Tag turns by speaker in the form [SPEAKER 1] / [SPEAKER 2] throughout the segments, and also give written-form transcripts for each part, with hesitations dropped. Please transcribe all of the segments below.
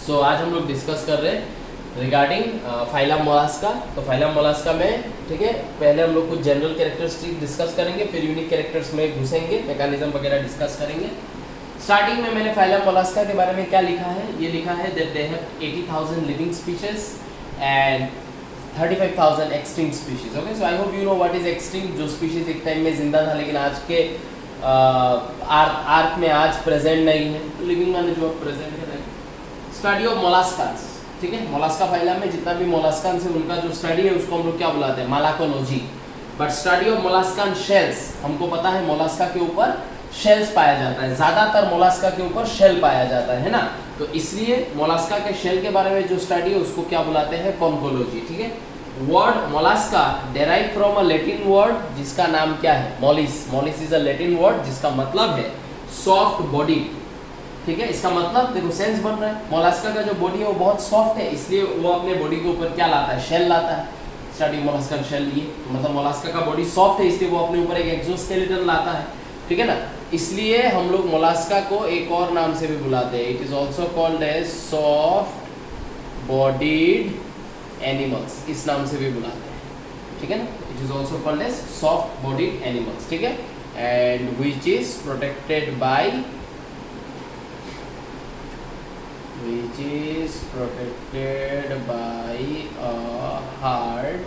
[SPEAKER 1] सो आज हम लोग डिस्कस कर रहे हैं रिगार्डिंग फाइलम मोलास्का। तो फाइलम मोलास्का में ठीक है, पहले हम लोग कुछ जनरल कैरेक्टरिस्टिक डिस्कस करेंगे, फिर यूनिक कैरेक्टर्स में घुसेंगे, मैकेनिज्म वगैरह डिस्कस करेंगे। स्टार्टिंग में मैंने फाइलम मोलास्का के बारे में क्या लिखा है, ये लिखा है that they have 80,000 living species and 35,000 extinct species. Okay, so I hope you know what is extinct. जो स्पीशीज एक टाइम में जिंदा था लेकिन आज के आर्क में आज प्रेजेंट नहीं है। लिविंग माने जो प्रेजेंट है। स्टडी ऑफ मोलास्कास, ठीक है, मोलास्का फाइलम में जितना भी मोलास्कान से उनका जो स्टडी है उसको हम लोग क्या बुलाते हैं, मालाकोलॉजी। बट स्टडी ऑफ मोलास्कान शेल्स, हमको पता है मोलास्का के ऊपर शेल्स पाया जाता है, ज्यादातर मोलास्का के ऊपर शेल पाया जाता है ना, तो इसलिए मोलास्का के शेल के बारे में जो स्टडी है उसको क्या बुलाते हैं, कॉन्कोलॉजी। ठीक है, word Mollusca derive from a Latin word जिसका नाम क्या है, mollies. Mollies is a Latin word जिसका मतलब है सॉफ्ट बॉडी। ठीक है, इसका मतलब देखो सेंस बन रहा है, मोलास्का का जो बॉडी है वो बहुत सॉफ्ट है, इसलिए वो अपने बॉडी के ऊपर क्या लाता है, शेल लाता है। स्टार्टिंग मोलास्का शेल लिए मतलब मोलास्का का बॉडी सॉफ्ट है, इसलिए वो अपने ऊपर एक एक्सोस्केलेटन लाता है। ठीक है ना, इसलिए हम लोग मोलास्का को एक और नाम से भी बुलाते हैं, it is also called as soft bodied animals, इस नाम से भी बुलाते हैं। ठीक है ना, it is also called as soft bodied animals. ठीक है, and which is protected by a hard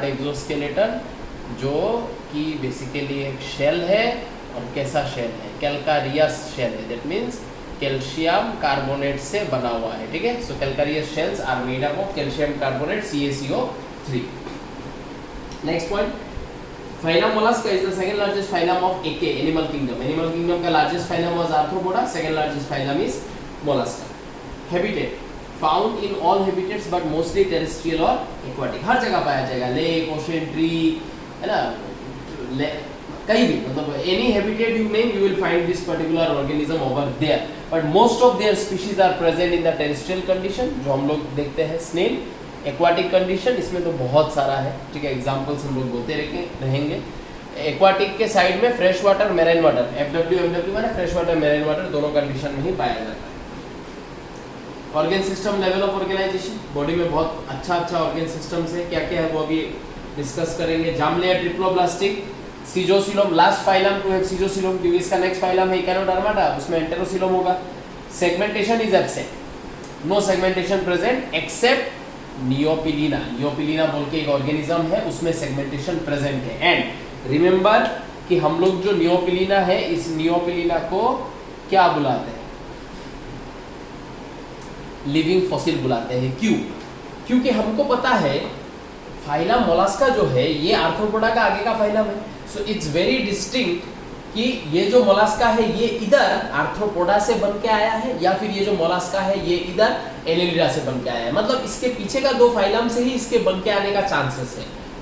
[SPEAKER 1] exoskeleton, जो कि बेसिकली एक शेल है। और कैसा शेल है, कैल्कारियस शेल है, दैट मीन्स कैल्शियम कार्बोनेट से बना हुआ है। ठीक है, so calcareous shells are made up of calcium carbonate CaCO3। Next point, phylum Mollusca is the second largest phylum of एके एनिमल किंगडम। एनिमल किंगडम का largest phylum was Arthropoda, second largest phylum is Mollusca. Habitat, found in all habitats but mostly terrestrial और aquatic. हर जगह पाया जाएगा, lake, ocean, tree, है ना, कहीं भी, मतलब any habitat you name you will find this particular organism over there, but most of their species are present in the terrestrial condition, जो हम लोग देखते हैं स्नेल। एक्वाटिक कंडीशन इसमें तो बहुत सारा है, ठीक है, एग्जांपल्स हम लोग बोलते रहेंगे। एक्वाटिक के साइड में fresh water, marine water, FW MW माने फ्रेश वाटर, मेराइन वाटर, दोनों कंडीशन में ही पाया जाता है। Organ system, level of organisation, body में बहुत अच्छा ऑर्गन सिस्टम्स है, क्या क्या है वो अभी डिस्कस करेंगे। Germ layer, triploblastic, schizocoelom, last phylum to have schizocoelom, क्योंकि इसका नेक्स्ट फाइलम है इकोनोडर्माटा, उसमें एंटेरोसिलोम होगा। Segmentation is absent, no segmentation present except Neopilina. Neopilina बोल के एक ऑर्गेनिज्म है, उसमें सेगमेंटेशन प्रेजेंट है। एंड रिमेंबर कि हम लोग जो नियोपिलीना है, इस नियोपिलीना को क्या बुलाते हैं, लिविंग फॉसिल बुलाते हैं। क्यों? क्योंकि हमको पता है फाइलम मोलास्का जो है ये आर्थ्रोपोडा का आगे का फाइलम है, सो इट्स वेरी डिस्टिंक्ट कि ये जो मोलास्का है ये इधर आर्थ्रोपोडा से बन के आया है, या फिर ये जो मोलास्का है ये इधर एनेलिडा से बन के आया है। मतलब इसके पीछे का दो फाइलम से ही इसके बन के आने का चांसेस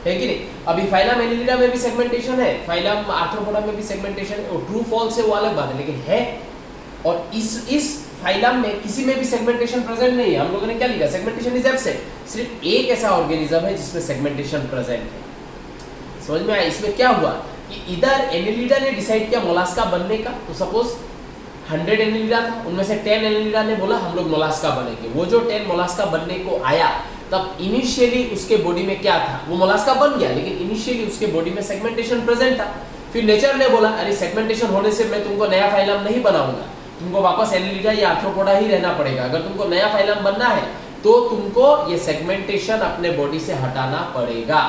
[SPEAKER 1] है कि नहीं। अभी फाइलम एनेलिडा में भी सेगमेंटेशन है, फाइलम आर्थ्रोपोडा में भी सेगमेंटेशन है, और ट्रू फॉल्स है वो अलग बात है, लेकिन है। और इस फाइलम में किसी में भी सेगमेंटेशन प्रेजेंट नहीं है। हम लोगों ने क्या लिखा, सेगमेंटेशन इज एब्सेंट। सिर्फ एक ऐसा ऑर्गेनिज्म है जिसमें सेगमेंटेशन प्रेजेंट है। समझ में आया? इसमें क्या हुआ कि इधर एनेलिडा ने डिसाइड किया मोलास्का बनने का, तो सपोज 100 एनेलिडा था, उनमें से 10 एनेलिडा ने बोला हम लोग मोलास्का बनेंगे। वो जो 10 मोलास्का बनने को आया, तब इनिशियली उसके बॉडी में क्या था, वो मोलास्का बन गया, लेकिन इनिशियली उसके बॉडी में सेगमेंटेशन प्रेजेंट था। फिर नेचर ने बोला अरे सेगमेंटेशन होने से मैं तुमको नया फाइलम नहीं बनाऊंगा, तुमको वापस एनेलिडा या आर्थ्रोपोडा ही रहना पड़ेगा। अगर तुमको नया फाइलम बनना है तो तुमको ये सेगमेंटेशन अपने बॉडी से हटाना पड़ेगा।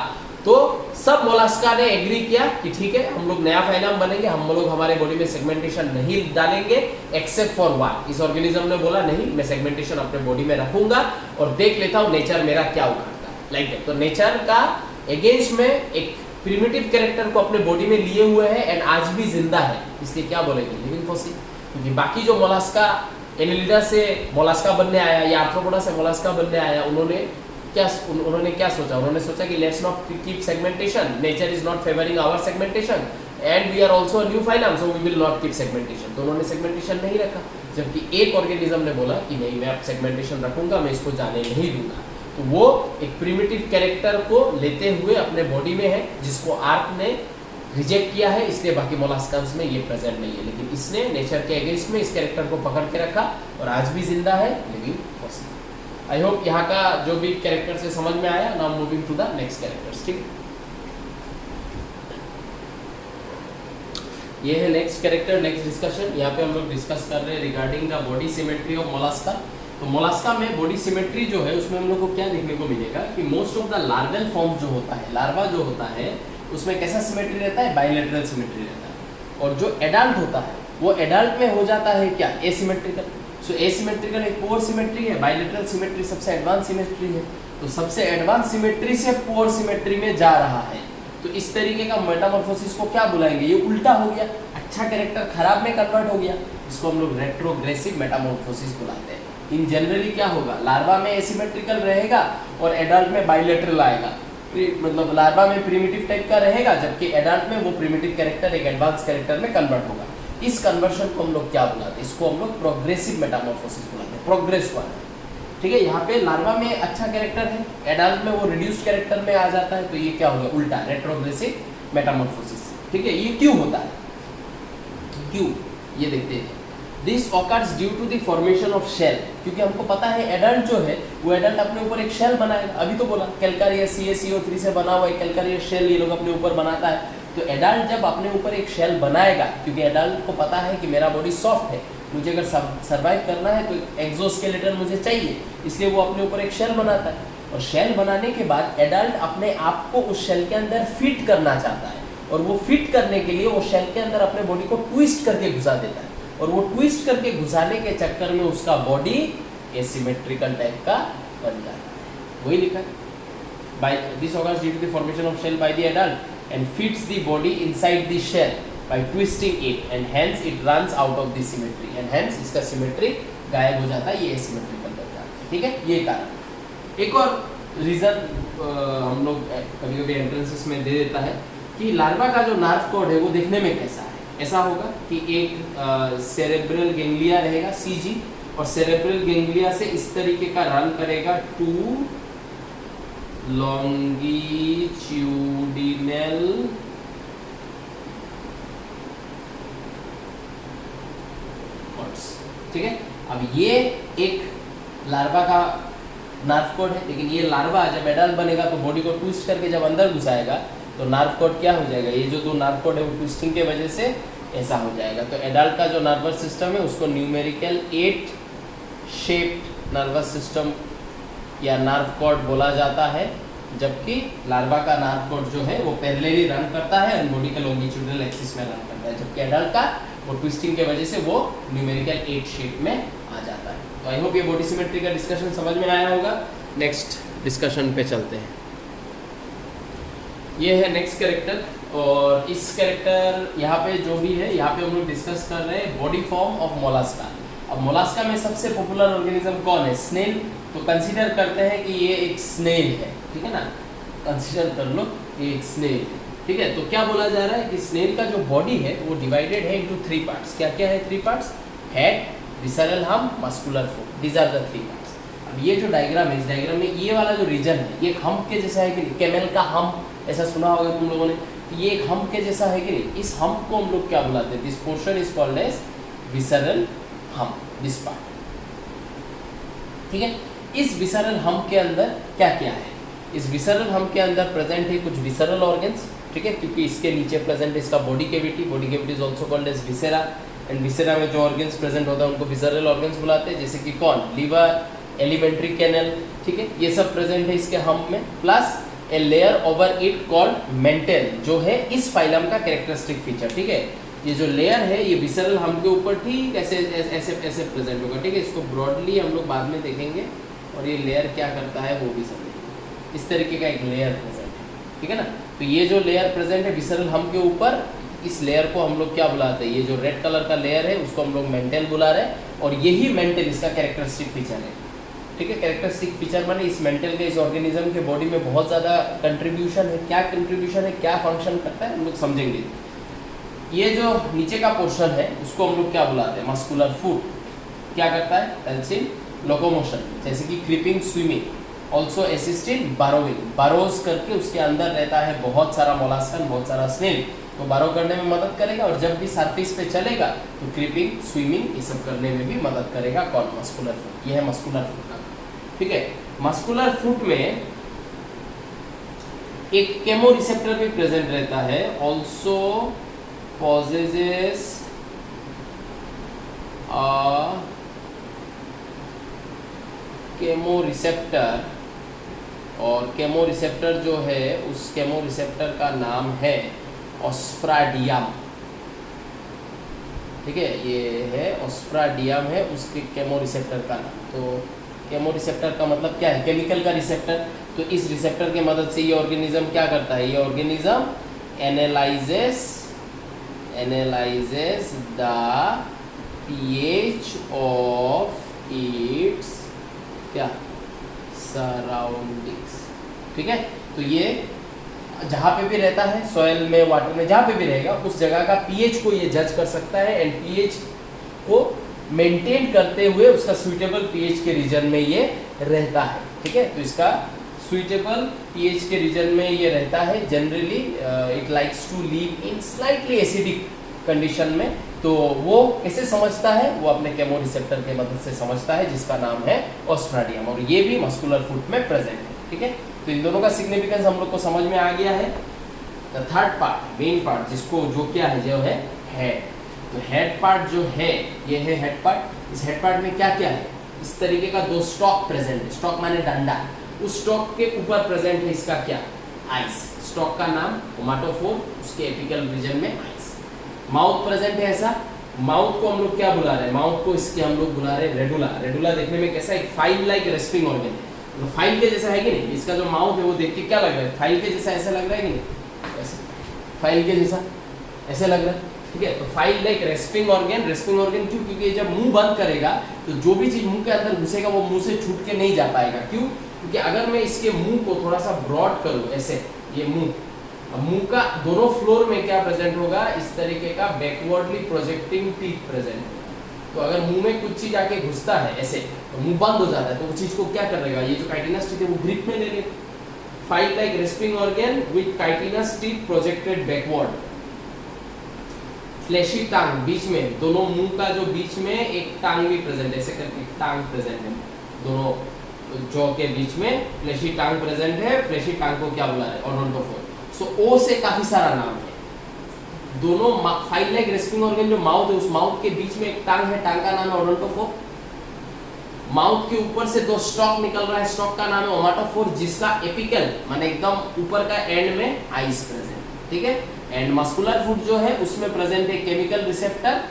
[SPEAKER 1] तो सब मोलास्का ने एग्री किया कि ठीक है हम लोग नया फाइलम बनेंगे, हम लोग हमारे बॉडी में सेगमेंटेशन नहीं डालेंगे एक्सेप्ट फॉर वन। इस ऑर्गेनिज्म ने बोला नहीं, मैं सेगमेंटेशन अपने बॉडी में रखूंगा और देख लेता हूं नेचर मेरा क्या उखाड़ता है, लाइक दैट। तो नेचर का अगेंस्ट में एक प्रिमिटिव कैरेक्टर को अपने बॉडी में लिए हुए है एंड आज भी जिंदा है, इसलिए क्या बोलेंगे, लिविंग फॉसिल। क्योंकि बाकी जो मोलास्का एनेलिडा से मोलास्का बनने आया या आर्थ्रोपोडा से मोलास्का बनने आया, उन्होंने क्या सोचा, उन्होंने सोचा कि let's not keep segmentation, nature is not favouring our segmentation and we are also a new phylum, so we will not keep segmentation. तो उन्होंने सेगमेंटेशन नहीं रखा, जबकि एक ऑर्गेनिज्म ने बोला कि नहीं मैं अब सेगमेंटेशन रखूंगा, मैं इसको जाने नहीं दूंगा। तो वो एक प्रिमिटिव कैरेक्टर को लेते हुए अपने बॉडी में है, जिसको आर्क ने रिजेक्ट किया है, इसलिए बाकी मोलास्कास में ये प्रेजेंट नहीं है, लेकिन इसने नेचर के अगेंस्ट में इस कैरेक्टर को पकड़ के रखा और आज भी जिंदा है, लिविंग फॉसिल। आई होप यहाँ का जो भी कैरेक्टर से समझ में आया। Now moving to the next characters. ठीक, ये है नेक्स्ट कैरेक्टर, नेक्स्ट डिस्कशन। यहाँ पे हम लोग डिस्कस कर रहे हैं regarding the body symmetry of Mollusca. तो मोलास्का में बॉडी सिमेट्री जो है उसमें हम लोग को क्या देखने को मिलेगा कि most of the larval form जो होता है, लार्वा जो होता है उसमें कैसा सिमेट्री रहता है, बायलैटरल सिमेट्री रहता है। और जो एडल्ट होता है वो एडल्ट में हो जाता है क्या, एसिमेट्रिकल। सो एसिमेट्रिकल एक पोर सिमेट्री है, बायलैटरल सिमेट्री सबसे एडवांस सिमेट्री है। तो सबसे एडवांस सिमेट्री से पोर सिमेट्री में जा रहा है, तो इस तरीके का मेटामॉर्फोसिस को क्या बुलाएंगे, ये उल्टा हो गया, अच्छा कैरेक्टर खराब में कन्वर्ट हो गया, इसको हम लोग रेट्रोग्रेसिव मेटामॉर्फोसिस बुलाते हैं। इन जनरली क्या होगा, लार्वा में एसिमेट्रिकल रहेगा और एडल्ट में बायलैटरल आएगा, मतलब लार्वा में प्रिमिटिव टाइप का रहेगा जबकि एडल्ट में वो प्रिमिटिव कैरेक्टर एक एडवांस कैरेक्टर में कन्वर्ट होगा। इस कन्वर्शन को हम लोग क्या बुलाते हैं, इसको हम लोग प्रोग्रेसिव मेटामॉर्फोसिस बुलाते हैं, प्रोग्रेस वाला। ठीक है, यहाँ पे लार्वा में अच्छा कैरेक्टर है, एडल्ट में वो रिड्यूस्ड कैरेक्टर में आ जाता है, तो ये क्या होगा, उल्टा रेट्रोग्रेसिव मेटामॉर्फोसिस। ठीक है, ये क्यों होता है, क्यों, ये देखते हैं। This occurs due to the formation of shell, क्योंकि हमको पता है एडल्ट जो है वो एडल्ट अपने ऊपर एक शेल बनाएगा। अभी तो बोला कैलकारियस CaCO3 से बना हुआ एक कैलकारियस शेल ये लोग अपने ऊपर बनाता है। तो एडल्ट जब अपने ऊपर एक शेल बनाएगा, क्योंकि एडल्ट को पता है कि मेरा बॉडी सॉफ्ट है, मुझे अगर सर्वाइव करना है तो एक्सोस्केलेटन मुझे चाहिए, इसलिए वो अपने ऊपर एक शेल बनाता है। और शेल बनाने के बाद एडल्ट अपने आप को उस शेल के अंदर फिट करना चाहता है, और वो फिट करने के लिए वो शेल के अंदर अपने बॉडी को ट्विस्ट करके घुसा देता है, और वो ट्विस्ट करके घुसाने के चक्कर में उसका बॉडी एसिमेट्रिकल टाइप का बन जाता है। वही लिखा है, by this occurs due to the formation of shell by the adult and fits the body inside the shell by twisting it and hence it runs out of the symmetry and hence इसका symmetry गायब हो जाता है, ये asymmetrical बन जाता है। ठीक है, ये कारण। एक और रीजन हम लोग कभी कभी एंट्रेंसेस में दे देता है कि लार्वा का जो नर्व कोड है वो देखने में कैसा है। ऐसा होगा कि एक सेरेब्रल गेंगलिया रहेगा CG, और सेरेब्रल गेंगलिया से इस तरीके का रन करेगा 2 लॉन्गिट्यूडिनल कॉर्ड्स। ठीक है, अब ये एक लार्वा का नर्व कोड है, लेकिन ये लार्वा जब एडल्ट बनेगा तो बॉडी को ट्विस्ट करके जब अंदर घुसाएगा तो नर्व कोड क्या हो जाएगा, ये जो 2 नर्व कोड है वो ट्विस्टिंग के वजह से ऐसा हो जाएगा। तो एडल्ट का जो नर्वस सिस्टम है उसको न्यूमेरिकल 8 शेप्ड नर्वस सिस्टम या नर्व कॉर्ड बोला जाता है, जबकि लार्वा का नर्व कॉर्ड जो है वो पैरेलली रन करता है और बॉडी के लॉन्गिट्यूडिनल एक्सिस में रन करता है, जबकि एडल्ट का वो ट्विस्टिंग के वजह से वो न्यूमेरिकल 8 शेप में आ जाता है। तो आई होप ये बॉडी सिमेट्री का डिस्कशन समझ में आया होगा। नेक्स्ट डिस्कशन पे चलते हैं। ये है नेक्स्ट कैरेक्टर, और इस कैरेक्टर यहाँ पे जो भी है यहाँ पे हम लोग डिस्कस कर रहे हैं बॉडी फॉर्म ऑफ मोलास्का। अब मोलास्का में सबसे पॉपुलर ऑर्गेनिज्म कौन है, स्नेल। तो कंसीडर करते हैं कि ये एक स्नेल है, ठीक है ना, कंसीडर कर लो ये एक स्नेल है। ठीक है, तो क्या बोला जा रहा है कि स्नेल का जो बॉडी है वो डिवाइडेड है इनटू 3 पार्ट्स। क्या क्या है 3 parts, head, visceral hump, muscular foot, these are the 3 parts. अब ये जो डायग्राम है, इस डायग्राम में ये वाला जो रीजन है ये एक हम्प के जैसा है कि नहीं, कैमल का हम्प ऐसा सुना होगा तुम लोगों ने, ये एक हम्प के जैसा है कि नहीं। इस हम्प को हम लोग क्या बुलाते हैं, this portion is called as visceral hump, this part. ठीक है, इस विसरल हम्प के अंदर क्या क्या है, इस विसरल हम्प के अंदर प्रेजेंट है कुछ विसरल ऑर्गन्स, ठीक है, क्योंकि इसके नीचे प्रेजेंट है इसका body cavity, body cavity is also called as viscera, and viscera में जो ऑर्गन्स प्रेजेंट होता है उनको विसरल ऑर्गन्स बुलाते हैं, जैसे कि कौन, लीवर, एलिमेंट्री कैनल, ठीक है, ये सब प्रेजेंट है इसके हम्प में, plus a layer over it called mental, जो है इस फाइलम का कैरेक्टरिस्टिक फीचर। ठीक है, ये जो लेयर है ये विसरल हम्प के ऊपर ठीक ऐसे ऐसे ऐसे प्रेजेंट होगा। ठीक है, इसको ब्रॉडली हम लोग बाद में देखेंगे और ये लेयर क्या करता है वो भी समझेंगे। इस तरीके का एक लेयर प्रेजेंट है, ठीक है ना। तो ये जो लेयर प्रेजेंट है विसरल हम्प के ऊपर, इस लेयर को हम लोग क्या बुलाते हैं, ये जो रेड कलर का लेयर है उसको हम लोग मेंटेल बुला रहे हैं, और यही मेंटेल इसका कैरेक्टरिस्टिक फीचर है। ठीक है, कैरेक्टरिस्टिक फीचर माने इस मेंटल के, इस ऑर्गेनिज्म के बॉडी में बहुत ज़्यादा कंट्रीब्यूशन है। क्या कंट्रीब्यूशन है, क्या फंक्शन करता है, हम लोग समझेंगे। ये जो नीचे का पोर्शन है उसको हम लोग क्या बुलाते हैं, मस्कुलर फुट। क्या करता है, हेल्प्स इन लोकोमोशन, जैसे कि creeping, swimming. Also assist in burrowing, borrows करके उसके अंदर रहता है बहुत सारा मोलास्कन, बहुत सारा स्नेल, तो बारो करने में मदद करेगा। और जब भी सरफेस पे चलेगा तो क्रीपिंग, स्विमिंग ये सब करने में भी मदद करेगा। कौन? Muscular foot. ये है मस्कुलर फुट का, ठीक है। मस्कुलर फुट में एक केमो रिसेप्टर भी प्रेजेंट रहता है, ऑल्सो पॉजेजेस केमो रिसेप्टर। और केमो रिसेप्टर जो है उस केमो रिसेप्टर का नाम है ऑस्फ्राडियम, ठीक है। ये है ऑस्फ्राडियम है उसके केमो रिसेप्टर का नाम। तो केमो रिसेप्टर का मतलब क्या है? केमिकल का रिसेप्टर। तो इस रिसेप्टर की मदद से ये ऑर्गेनिज्म क्या करता है? ये organism analyses the pH of its क्या सराउंडिंग्स, ठीक है। तो ये जहाँ पे भी रहता है, सॉइल में, वाटर में, जहाँ पे भी रहेगा उस जगह का pH को ये जज कर सकता है एंड pH को मेंटेन करते हुए उसका सुइटेबल pH के रीजन में ये रहता है, ठीक है। तो इसका सुइटेबल pH के रीजन में ये रहता है। Generally it likes to live in slightly acidic condition में। तो वो कैसे समझता है? वो अपने केमो रिसेप्टर के मदद से समझता है, जिसका नाम है ऑस्फ्राडियम। और ये भी मस्कुलर फुट में प्रेजेंट है, ठीक है। तो इन दोनों का सिग्निफिकेंस हम लोग को समझ में आ गया है। The third part, main part, जिसको जो क्या है, जो है हेड। तो हेड पार्ट जो है, ये है हेड पार्ट। इस हेड पार्ट में क्या क्या है? इस तरीके का दो स्टॉक प्रेजेंट है। स्टॉक माने डंडा। उस स्टॉक के ऊपर प्रेजेंट है इसका क्या? आइस। स्टॉक का नाम ओमाटोफोर, उसके एपिकल रीजन में आइस। माउथ प्रेजेंट है ऐसा। माउथ को हम लोग क्या बुला रहे हैं? माउथ को इसके हम लोग बुला रहे हैं रेडुला। रेडुला देखने में कैसा? एक फाइल लाइक रेस्पिंग ऑर्गन है। तो फाइल के जैसा है कि नहीं? इसका जो माउथ है वो देख के क्या लग रहा है? फाइल के जैसा ऐसा लग रहा है कि नहीं? ऐसे फाइल के जैसा ऐसे लग रहा है, ठीक है। तो file like rasping organ. Respiring organ क्यों? क्योंकि जब मुंह बंद करेगा तो जो भी चीज मुंह के अंदर घुसेगा वो मुंह से छूट के नहीं जा पाएगा। क्यों? क्योंकि अगर मैं इसके मुंह को थोड़ा सा ब्रॉड करूं, ऐसे, ये मुंह का दोनों फ्लोर में क्या प्रेजेंट होगा? इस तरीके का बैकवर्डली प्रोजेक्टिंग टीथ प्रेजेंट होगा। तो अगर मुंह में कुछ चीज आके घुसता है ऐसे, तो मुंह बंद हो जाता है, तो वो चीज को क्या करेगा? ये जो काइटिनस टीथ है वो ग्रिप में ले लेगा। File like rasping organ with chitinous teeth projected backward. Fleshy tongue, बीच में दोनों मुंह का जो बीच में एक टांग भी प्रेजेंट है, ऐसे करके टांग प्रेजेंट है दोनों जॉ के बीच में। फ्लैशी टांग प्रेजेंट है। फ्लैशी टांग को क्या बुला रहे हैं? ओडोंटोफोर। सो ओ से काफी सारा नाम है। दोनों फाइल लाइक रेस्पिंग ऑर्गन जो माउथ है, उस माउथ के बीच में एक टांग है, टांग का नाम है ओडोंटोफोर। माउथ के ऊपर से दो स्टॉक निकल रहा है, स्टॉक का नाम है ओमाटोफोर, जिसका एपिकल माने एकदम ऊपर का एंड में आइस प्रेजेंट, ठीक है। एंड मस्कुलर फुट जो है उसमें प्रेजेंट है केमिकल रिसेप्टर,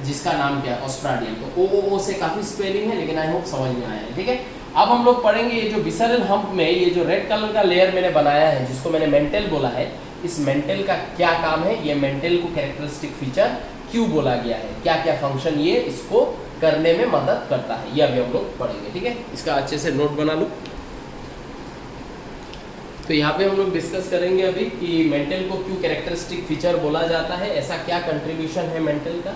[SPEAKER 1] जिसका नाम क्या है? ऑस्फ्राडियम। तो ओ से काफी स्पेलिंग है, लेकिन आई होप समझ में आया है, ठीक है। अब हम लोग पढ़ेंगे ये जो विसरल हम्प में ये जो रेड कलर का लेयर मैंने बनाया है, जिसको मैंने मेंटल बोला है, इस मेंटल का क्या काम है? ये मेंटल को कैरेक्टरिस्टिक फीचर क्यों बोला गया है? क्या क्या फंक्शन ये इसको करने में मदद करता है, ये अभी हम लोग पढ़ेंगे, ठीक है। इसका अच्छे से नोट बना लो। तो यहाँ पे हम लोग डिस्कस करेंगे अभी कि मेंटल को क्यों कैरेक्टरिस्टिक फीचर बोला जाता है, ऐसा क्या कंट्रीब्यूशन है मेंटल का।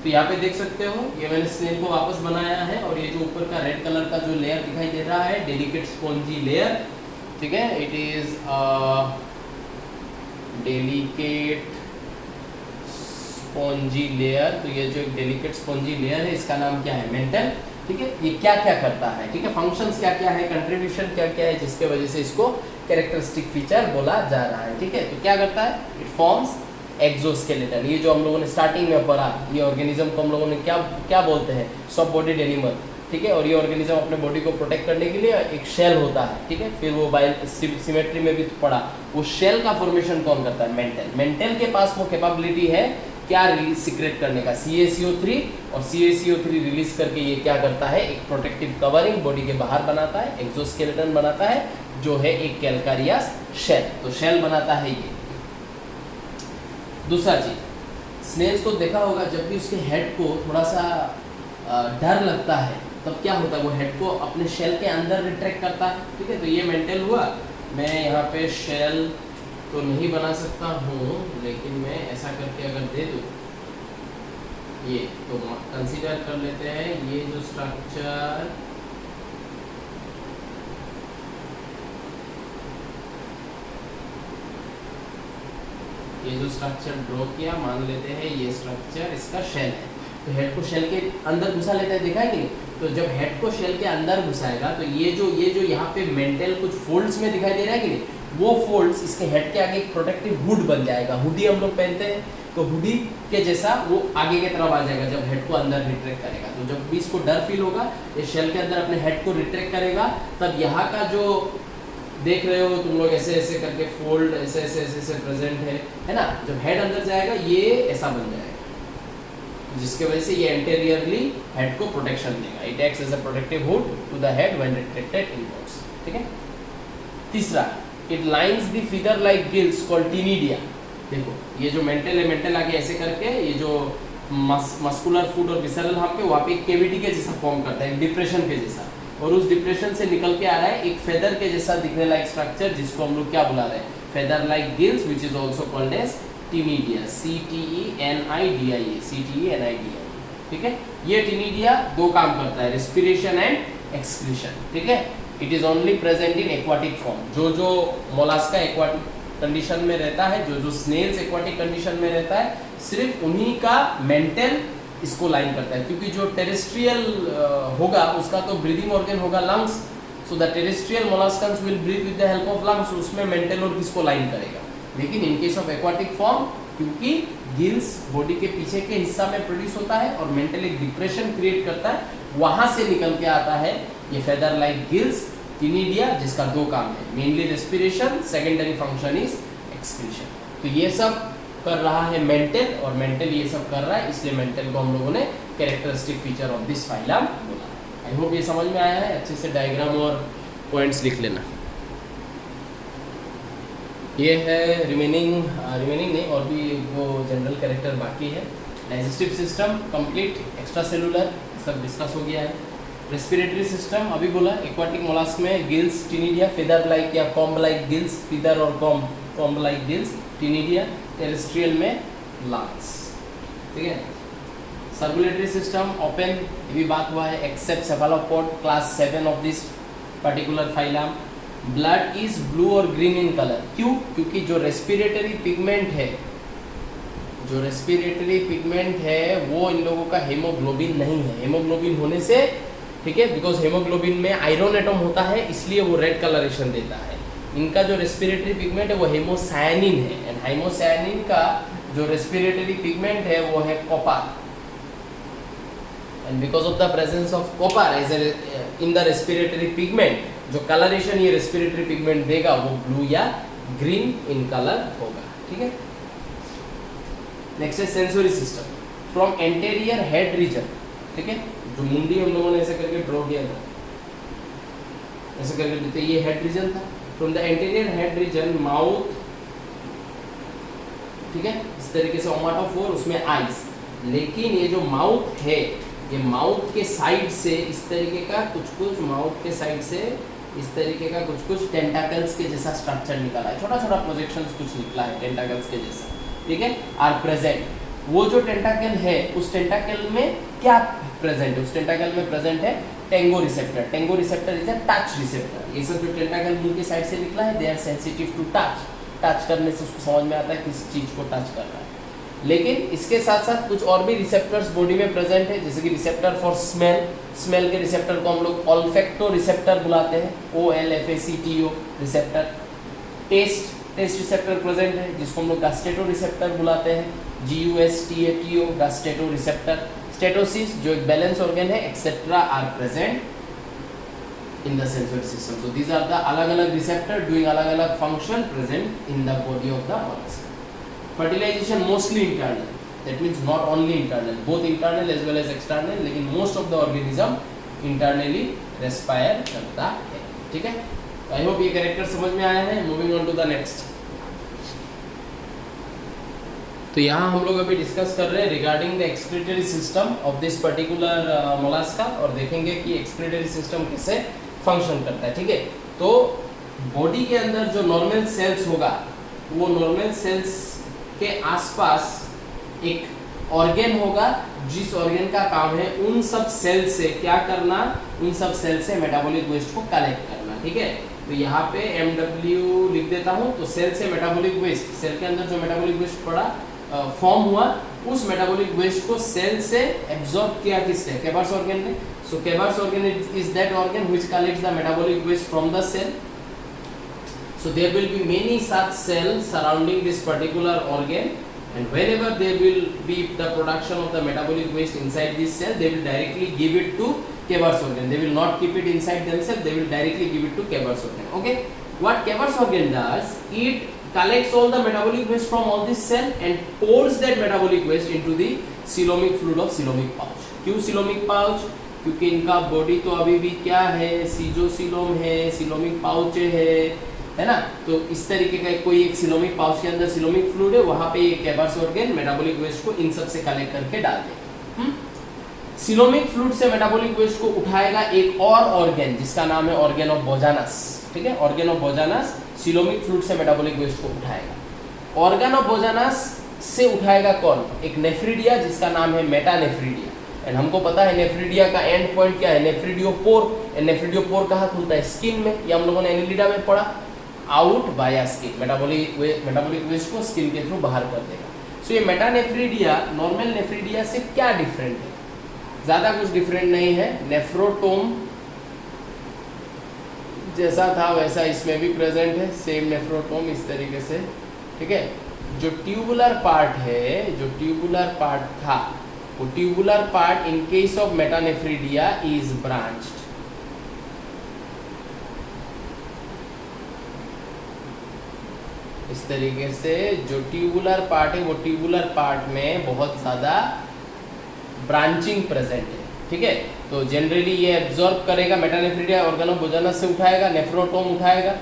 [SPEAKER 1] तो यहाँ पे देख सकते हो, ये मैंने स्नेल को वापस बनाया है, और ये जो ऊपर का रेड कलर का जो लेयर दिखाई दे रहा है, डेलिकेट स्पॉन्जी लेयर, ठीक है। It is delicate spongy layer. तो ये जो एक डेलिकेट स्पॉन्जी लेयर है, इसका नाम क्या है? मेंटल, ठीक है। ये क्या क्या करता है, ठीक है, फंक्शंस क्या क्या है, कंट्रीब्यूशन क्या क्या है, जिसके वजह से इसको कैरेक्टरिस्टिक फीचर बोला जा रहा है, ठीक है। तो क्या करता है? It forms exoskeleton. ये जो हम लोगों ने स्टार्टिंग में पढ़ा, ये ऑर्गेनिज्म को हम लोगों ने क्या क्या बोलते हैं? सब बॉडीड एनिमल, ठीक है। और ये ऑर्गेनिज्म अपने बॉडी को प्रोटेक्ट करने के लिए एक शेल होता है, ठीक है। फिर वो सिमेट्री में भी पढ़ा, वो शेल का फॉर्मेशन कौन करता है? मेंटल। मेंटल के पास वो कैपेबिलिटी है क्या रिलीज सीक्रेट करने का? CaCO3, और CaCO3 रिलीज करके ये क्या करता है? एक प्रोटेक्टिव कवरिंग बॉडी के बाहर बनाता है, एक्सोस्केलेटन बनाता है, जो है एक कैलकारियस शेल। तो शेल बनाता है ये। दूसरा चीज, स्नेल्स को देखा होगा, जब भी उसके हेड को थोड़ा सा डर लगता है, तब क्या होता है? वो हेड को अपने शेल के अंदर रिट्रैक्ट करता है, ठीक है। तो ये मेंटल हुआ। मैं यहाँ पे शेल तो नहीं बना सकता हूँ, लेकिन मैं ऐसा करके अगर दे दूँ ये, तो कंसीडर कर लेते हैं ये जो स्ट्रक्चर ये जो स्ट्रक्चर ड्रॉ किया, मान लेते हैं ये स्ट्रक्चर इसका शेल है, तो हेड को शेल के अंदर घुसा लेता है, देखा है कि नहीं? तो जब हेड को शेल के अंदर घुसाएगा तो ये जो यहाँ पे मेंटल कुछ फोल्ड्स में दिखाई दे रहा है कि नहीं, वो फोल्ड्स इसके हेड के आगे एक प्रोटेक्टिव हुड बन जाएगा। हुडी हम लोग पहनते हैं, तो हुडी के जैसा वो आगे की तरफ आ जाएगा जब हेड को अंदर रिट्रैक्ट करेगा। तो जब भी इसको डर फील होगा, ये शेल के अंदर अपने हेड को रिट्रैक्ट करेगा, तब यहाँ का जो देख रहे हो तुम लोग ऐसे ऐसे करके फोल्ड ऐसे ऐसे ऐसे ऐसे प्रेजेंट है ना, जब हेड अंदर जाएगा ये ऐसा बन जाएगा, जिसके वजह से ये एंटीरियरली हेड को प्रोटेक्शन देगा। It acts as a protective hood to the head when retracted inwards, ठीक है। तीसरा, it lines the feather like gills called ctenidia. देखो ये जो मेंटल है, मेंटल आगे ऐसे करके ये जो मस्कुलर फुट और विसरल हब पे वहाँ पे एक केविटी के जैसा फॉर्म करता है, एक डिप्रेशन के जैसा, और उस डिप्रेशन से निकल के आ रहा है एक फेदर के जैसा दिखने लायक स्ट्रक्चर, जिसको हम लोग क्या बुला रहे हैं, feather like gills, which is also called as ctenidia, CTENIDIA, CTENIDIA, ठीक है। ये टिनिडिया दो काम करता है, रेस्पिरेशन एंड एक्सक्रीशन, ठीक है। It is only present in aquatic form. जो मोलास्का एक्वाटिक कंडीशन में रहता है, जो स्नेल्स एक्वाटिक कंडीशन में रहता है, सिर्फ उन्हीं का मेंटल इसको लाइन करता है, क्योंकि जो टेरेस्ट्रियल होगा उसका तो ब्रीदिंग ऑर्गन होगा lungs, so the terrestrial molluscans will breathe with the help of lungs, उसमें मेंटल और किसको लाइन करेगा। लेकिन in case of aquatic form, क्योंकि गिल्स बॉडी के पीछे के हिस्सा में प्रोड्यूस होता है और मेंटल एक डिप्रेशन क्रिएट करता है, वहां से निकल के आता है ये फेदर लाइक गिल्स टिनिडिया, जिसका दो काम है, mainly respiration, secondary function is excretion. तो ये सब कर रहा है मेंटल, और मेंटल ये सब कर रहा है, इसलिए मेंटल को हम लोगों ने characteristic feature of this phylum बोला। आई होप ये समझ में आया है, अच्छे से डायग्राम और पॉइंट्स लिख लेना। ये है रिमेनिंग नहीं, और भी वो जनरल कैरेक्टर बाकी है। Digestive system complete, extra cellular सब डिस्कस हो गया है। रेस्पिरेटरी सिस्टम अभी बोला, एक्वाटिक मोलास्क में गिल्स टिनिडिया, फेदर लाइक या कॉम्ब लाइक गिल्स, फीदर और कॉम्ब लाइक गिल्स टिनिडिया, टेरेस्ट्रियल में लंग्स, ठीक है। सर्कुलेटरी सिस्टम ओपन, ये भी बात हुआ है, except cephalopod, class 7 of this particular phylum. Blood is blue और ग्रीन इन कलर, क्यों? क्योंकि जो रेस्पिरेटरी पिगमेंट है वो इन लोगों का हेमोग्लोबिन नहीं है। हेमोग्लोबिन होने से, ठीक है, बिकॉज हेमोग्लोबिन में आयरन एटम होता है, इसलिए वो रेड कलरेशन देता है। इनका जो रेस्पिरेटरी पिगमेंट है वो हेमोसायनिन है, एंड हेमोसायनिन का जो रेस्पिरेटरी पिगमेंट है वो है copper, and because of the presence of copper as in the respiratory pigment, जो कलरेशन ये रेस्पिरेटरी पिगमेंट देगा वो ब्लू या ग्रीन इन कलर होगा, ठीक है। नेक्स्ट है sensory system, from anterior head region, ठीक है, जो मुंडी हम लोगों ने ऐसे करके ड्रॉ किया था, ऐसे करके देते, ये हेड रीजन था। From the anterior head region mouth, ठीक है, इस तरीके से ओमाटोफोर, उसमें आईज, लेकिन ये जो माउथ है, ये माउथ के साइड से इस तरीके का कुछ माउथ के साइड से इस तरीके का कुछ टेंटाकल्स के जैसा स्ट्रक्चर निकला है, छोटा छोटा प्रोजेक्शंस कुछ निकला है टेंटाकल्स के जैसा, ठीक है, आर प्रेजेंट। वो जो टेंटाकल है, उस टेंटाकल में क्या प्रेजेंट है? उस टेंटाकल में प्रेजेंट है Tengo receptor. Tengo receptor is a touch receptor. ये सब जो टेंटाकल मुंह के साइड से निकला है, they are sensitive to touch. Touch करने से उसको समझ में आता है किस चीज को टच कर रहा है। लेकिन इसके साथ साथ कुछ और भी रिसेप्टर्स बॉडी में प्रेजेंट है, जैसे कि रिसेप्टर फॉर स्मेल। स्मेल के रिसेप्टर को हम लोग ऑल्फैक्टो रिसेप्टर बुलाते हैं, OLFACTO receptor. Taste receptor present है, जिसको हम लोग गस्टेटो रिसेप्टर बुलाते हैं, GUSTATO गस्टेटो रिसेप्टर। स्टेटोसिस जो एक बैलेंस ऑर्गन है, et cetera are present in the sensory system. So these are the अलग अलग रिसेप्टर डूइंग अलग अलग function present in the body of the mollusc. Fertilization mostly internal, that means not only internal, both internal as well as external, लेकिन most of the organism internally respire करता है, ठीक है। I hope ये character समझ में आया है। Moving on to the next. तो यहाँ हम लोग अभी डिस्कस कर रहे हैं regarding the excretory system of this particular mollusca, और देखेंगे कि एक्सक्रीटरी सिस्टम कैसे फंक्शन करता है, ठीक है। तो बॉडी के अंदर जो नॉर्मल सेल्स होगा, वो नॉर्मल सेल्स के आसपास एक ऑर्गन होगा, जिस ऑर्गन का काम है उन सब सेल से क्या करना, उन सब सेल से मेटाबॉलिक वेस्ट को कलेक्ट करना, ठीक है। तो यहाँ पे MW लिख देता हूँ। तो सेल से मेटाबॉलिक वेस्ट, सेल के अंदर जो मेटाबॉलिक वेस्ट पड़ा फॉर्म हुआ, उस मेटाबॉलिक वेस्ट को सेल से एब्जॉर्ब किया किससे, केबर्स ऑर्गन ने। So Keber's organ is that organ which collects the metabolic waste from the cell. So there will be many such cells surrounding this particular organ, and wherever there will be the production of the metabolic waste inside this cell, they will directly give it to Kebbers organ. They will not keep it inside themselves, they will directly give it to Kebbers organ. Okay, what Kebbers organ does, it collects all the metabolic waste from all this cell and pours that metabolic waste into the coelomic fluid of coelomic pouch. क्यों coelomic pouch? क्योंकि इनका body तो अभी भी क्या है, सीजोसीलोम है, coelomic pouch है ना। तो इस तरीके का कोई एक सिलोमिक पाउच के अंदर सिलोमिक फ्लूइड है, वहां पे ये केबर्स ऑर्गन मेटाबॉलिक वेस्ट को इन सब से कलेक्ट करके डाल देगा। सिलोमिक फ्लूइड से मेटाबॉलिक वेस्ट को उठाएगा एक और ऑर्गन जिसका नाम है ऑर्गन ऑफ बोजानस। ठीक है, organ of Bojanus coelomic fluid से मेटाबॉलिक वेस्ट को उठाएगा। ऑर्गन ऑफ बोजानस से उठाएगा कौन, एक नेफ्रिडिया जिसका नाम है मेटानेफ्रिडिया। एंड हमको पता है नेफ्रिडिया का एंड पॉइंट क्या है, नेफ्रिडियोपोर। एंड नेफ्रिडियोपोर कहाँ खुलता है, स्किन में। ये हम लोगों ने एनिलिडा में पढ़ा, आउट बाया स्किन, मेटाबॉलिक वेस्ट को स्किन के थ्रू बाहर कर देगा। सो ये मेटानेफ्रिडिया नॉर्मल नेफ्रिडिया से क्या डिफरेंट है, ज़्यादा कुछ डिफरेंट नहीं है। नेफ्रोटोम जैसा था वैसा इसमें भी प्रेजेंट है, सेम नेफ्रोटोम इस तरीके से। ठीक है, जो ट्यूबुलर पार्ट है, जो ट्यूबुलर पार्ट था, वो tubular part in case of metanephridia is branched. इस तरीके से जो ट्यूबुलर पार्ट है वो ट्यूबुलर पार्ट में बहुत ज़्यादा ब्रांचिंग प्रेजेंट है। ठीक है, तो जनरली ये एब्जॉर्ब करेगा, मेटानेफ्रिडिया ऑर्गन ऑफ बोजानस से उठाएगा, नेफ्रोटोम उठाएगा।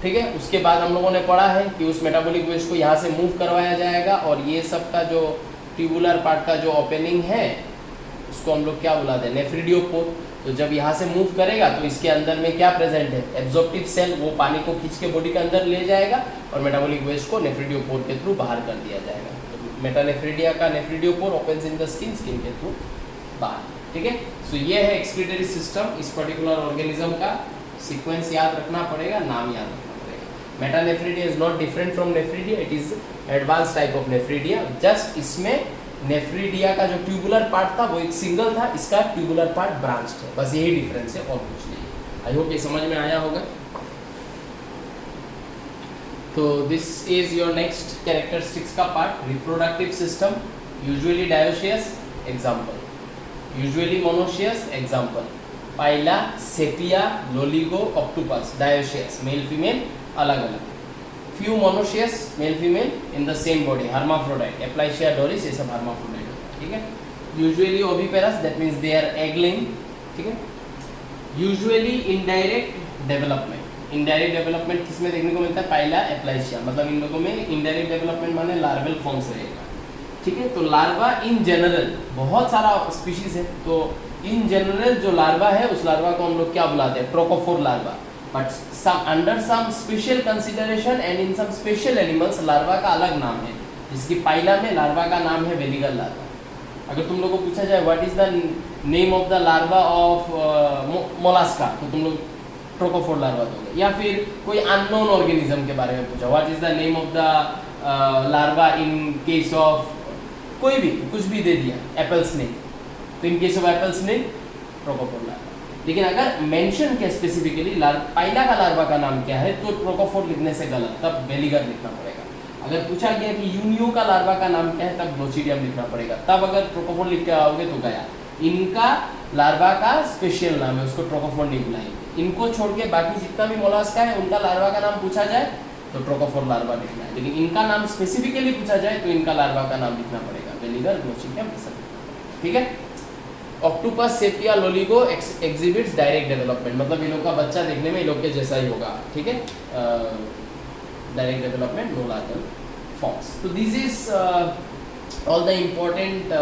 [SPEAKER 1] ठीक है, उसके बाद हम लोगों ने पढ़ा है कि उस मेटाबॉलिक वेस्ट को यहाँ से मूव करवाया जाएगा, और ये सब का जो ट्यूबुलर पार्ट का जो ओपनिंग है उसको हम लोग क्या बुलाते हैं, नेफ्रिडियोपोर। तो जब यहाँ से मूव करेगा तो इसके अंदर में क्या प्रेजेंट है, एब्जॉर्प्टिव सेल, वो पानी को खींच के बॉडी के अंदर ले जाएगा और मेटाबॉलिक वेस्ट को नेफ्रिडियोपोर के थ्रू बाहर कर दिया जाएगा। तो मेटानेफ्रिडिया का nephridiopore opens in the skin, skin के थ्रू बाहर। ठीक है, सो ये है एक्सक्रीटरी सिस्टम। इस पर्टिकुलर ऑर्गेनिज्म का सीक्वेंस याद रखना पड़ेगा, नाम याद रखना पड़ेगा। Metanephridia is not different from nephridia, it is advance type of nephridia. Just इसमें नेफ्रिडिया का जो ट्यूबुलर पार्ट था वो एक सिंगल था, इसका ट्यूबुलर पार्ट ब्रांच्ड है, बस यही डिफरेंस है और कुछ नहीं। आई होप ये समझ में आया होगा। तो this is your next characteristics का part. Reproductive system, usually dioecious, example. Usually monoecious, example. Pila, Sepia, Loligo, octopus, dioecious, male female अलग अलग। Few monoecious, male female in the same body, hermaphrodite, Aplysia Doris, ये सब hermaphrodite होता है। ठीक है, usually oviparous, that means they are egg laying. ठीक है, usually indirect development. Indirect development किसमें देखने को मिलता है, पाइला, एप्लाइशिया, मतलब इन लोगों में इनडायरेक्ट डेवलपमेंट माने लार्वल फॉर्म्स रहेगा। ठीक है, तो लार्वा इन जनरल बहुत सारा स्पीशीज है, तो इन जनरल जो लार्वा है उस लार्वा को हम लोग क्या बुलाते हैं, trochophore larva. But under some special consideration and in some special animals larva का अलग नाम है, जिसकी पाइला में लार्वा का नाम है वेलिगल लार्वा। अगर तुम लोग को पूछा जाए what is the name of the larva of Mollusca, तो तुम लोग ट्रोकोफोर लार्वा दोगे। या फिर कोई अननोन ऑर्गेनिज्म के बारे में पूछा, what is the name of the larva in case of कोई भी, कुछ भी दे दिया, एप्पल स्नेक, तो इन case of Apple snake trochophore larva. लेकिन अगर मेंशन किया स्पेसिफिकली पाइला का लार्वा का नाम क्या है, तो ट्रोकोफोर लिखने से गलत, तब वेलिगर लिखना पड़ेगा। अगर पूछा गया कि यूनियो का लार्वा का नाम क्या है, तब ग्लोचिडियम लिखना पड़ेगा। तब अगर ट्रोकोफोर लिख के आओगे तो गया। इनका लार्वा का स्पेशल नाम है, उसको ट्रोकोफोर नहीं बुलाएंगे। इनको छोड़ के बाकी जितना भी मोलास्का है उनका लार्वा का नाम पूछा जाए तो ट्रोकोफोर लार्वा लिखना है, लेकिन इनका नाम स्पेसिफिकली पूछा जाए तो इनका लार्वा का नाम लिखना पड़ेगा, वेलिगर, ग्लोचिडियम। ठीक है, octopus, sepia, Loligo exhibits direct development, मतलब इन लोग का बच्चा देखने में इन लोग के जैसा ही होगा। ठीक है, direct development, no larval forms. तो this is all the important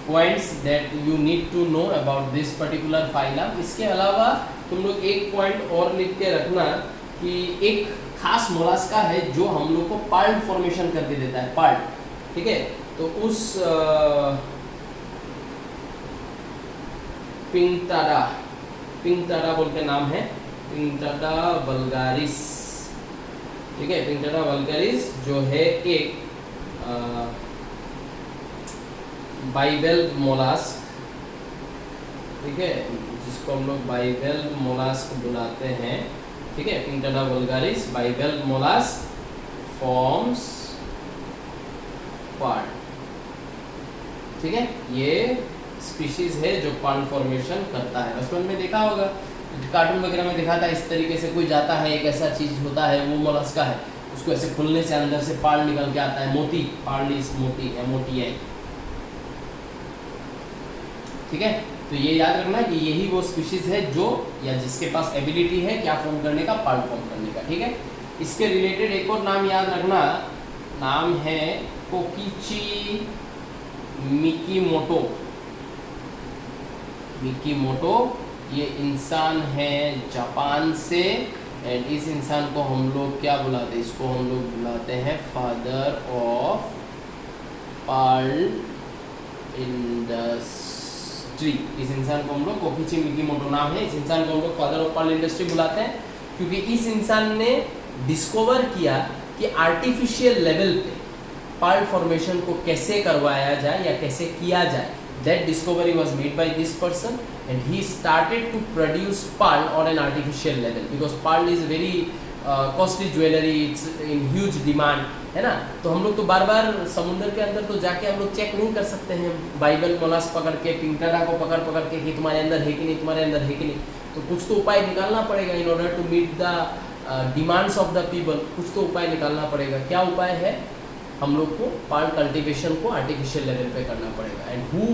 [SPEAKER 1] points that you need to know about this particular phylum. इसके अलावा तुम लोग एक पॉइंट और लिख के रखना कि एक खास मोलास्का है जो हम लोग को पार्ट फॉर्मेशन करके देता है, पार्ट। ठीक है, तो उस पिंगतारा बोल के नाम है, पिंटाडा वल्गारिस, ठीक है। पिंटाडा वल्गारिस जो है एक बाइवेल्व मोलास्क, ठीक है, जिसको हम लोग बाइवेल्व मोलास्क बुलाते हैं, ठीक है। पिंटाडा वल्गारिस बाइवेल्व मोलास्क फॉर्म्स पर्ल, ठीक है। ये स्पीशीज है जो पर्ल फॉर्मेशन करता है। बचपन में देखा होगा, कार्टून वगैरह में देखा था, इस तरीके से कोई जाता है, एक ऐसा चीज होता है, वो मोलस्का है, उसको ऐसे खुलने से अंदर से पर्ल निकल के आता है, मोती, पर्लिस मोती, MOTI, ठीक है। तो ये याद रखना कि यही वो स्पीशीज है जो, या जिसके पास एबिलिटी है क्या फॉर्म करने का, पर्ल फॉर्म करने का, ठीक है। इसके रिलेटेड एक और नाम याद रखना, नाम है कोकिची मिकीमोटो। मिकीमोटो ये इंसान है जापान से, एंड इस इंसान को हम लोग क्या बुलाते हैं, इसको हम लोग बुलाते हैं फादर ऑफ पर्ल इंडस्ट्री। इस इंसान को हम लोग, कोकिची मिकीमोटो नाम है, इस इंसान को हम लोग फादर ऑफ पर्ल इंडस्ट्री बुलाते हैं, क्योंकि इस इंसान ने डिस्कवर किया कि आर्टिफिशियल लेवल पे पर्ल फॉर्मेशन को कैसे करवाया जाए या कैसे किया जाए। That discovery was made by this person, and he started to produce pearl on an artificial level, because pearl is very costly jewelry, it's in huge demand, है ना। तो हम लोग तो बार बार समुद्र के अंदर तो जाके हम लोग चेक नहीं कर सकते हैं, बाइबल मोलास्क पकड़ के, पिंटाडा को पकड़ पकड़ के कि तुम्हारे अंदर है कि नहीं, तुम्हारे अंदर है कि नहीं। तो कुछ तो उपाय निकालना पड़ेगा in order to meet the demands of the people, कुछ तो उपाय निकालना पड़ेगा। क्या उपाय है, हम लोग को पर्ल कल्टीवेशन को आर्टिफिशियल लेवल पे करना पड़ेगा। And who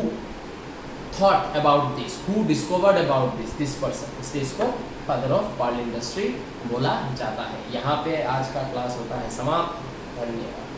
[SPEAKER 1] thought about this, who discovered about this person, इसलिए इसको फादर ऑफ पर्ल इंडस्ट्री बोला जाता है। यहाँ पे आज का क्लास होता है समाप्त। धन्यवाद।